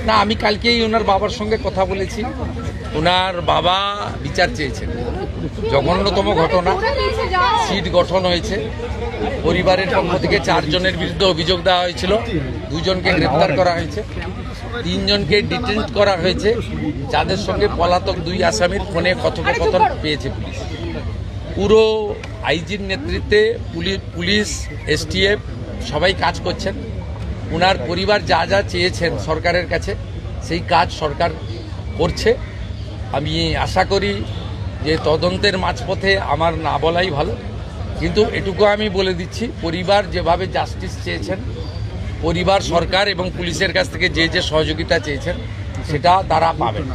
না, আমি কালকেই ওনার বাবার সঙ্গে কথা বলেছি। ওনার বাবা বিচার চেয়েছেন। জঘন্যতম ঘটনা, সিট গঠন হয়েছে। পরিবারের পক্ষ থেকে 4 জনের বিরুদ্ধে অভিযোগ দেওয়া হয়েছিল, 2 জনকে গ্রেপ্তার করা হয়েছে, 3 জনকে ডিটেন করা হয়েছে, যাদের সঙ্গে পলাতক 2 আসামির ফোনে কথোপকথন পেয়েছে পুলিশ। পুরো আইজির নেতৃত্বে পুলিশ, এসটিএফ সবাই কাজ করছেন। ওনার পরিবার যা যা চেয়েছেন সরকারের কাছে, সেই কাজ সরকার করছে। আমি আশা করি যে তদন্তের মাঝপথে আমার না বলাই ভালো, কিন্তু এটুকু আমি বলে দিচ্ছি, পরিবার যেভাবে জাস্টিস চেয়েছেন, পরিবার সরকার এবং পুলিশের কাছ থেকে যে যে সহযোগিতা চেয়েছেন সেটা তারা পাবেন।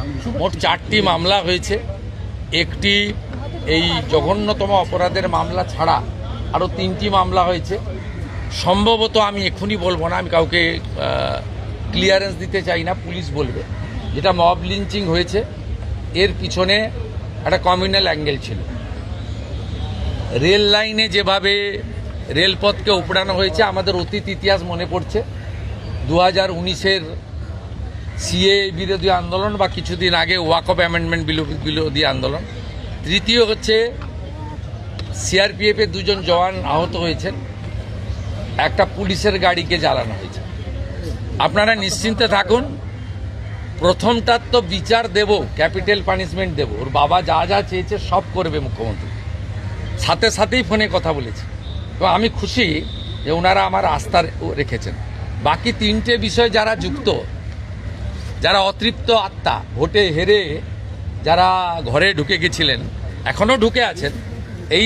মোট 4টি মামলা হয়েছে। একটি এই জঘন্যতম অপরাধের মামলা ছাড়া আরও 3টি মামলা হয়েছে। সম্ভবত আমি এক্ষুনি বলবো না, আমি কাউকে ক্লিয়ারেন্স দিতে চাই না, পুলিশ বলবে। যেটা মব লিঞ্চিং হয়েছে, এর পিছনে একটা কমিউনাল অ্যাঙ্গেল ছিল। রেল লাইনে যেভাবে রেলপথকে উপড়ানো হয়েছে, আমাদের অতীত ইতিহাস মনে পড়ছে। 2019-এর সিএ বিরোধী আন্দোলন বা কিছুদিন আগে ওয়াকফ অ্যামেন্ডমেন্ট বিরোধী আন্দোলন। তৃতীয় হচ্ছে সিআরপিএফের 2 জন জওয়ান আহত হয়েছেন, একটা পুলিশের গাড়িকে জ্বালানো হয়েছে। আপনারা নিশ্চিন্তে থাকুন, প্রথমটার তো বিচার দেব, ক্যাপিটাল পানিশমেন্ট দেব। ওর বাবা যা যা চেয়েছে সব করবে মুখ্যমন্ত্রী। সাথে সাথেই ফোনে কথা বলেছে। তো আমি খুশি যে ওনারা আমার আস্থা রেখেছেন। বাকি 3টে বিষয় যারা যুক্ত, যারা অতৃপ্ত আত্মা, ভোটে হেরে যারা ঘরে ঢুকে গেছিলেন, এখনও ঢুকে আছেন, এই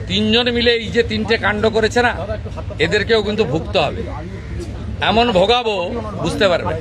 তিনজন মিলে এই যে 3টে কাণ্ড করেছে না, এদেরকেও কিন্তু ভুগতে হবে। এমন ভোগাবো বুঝতে পারবে।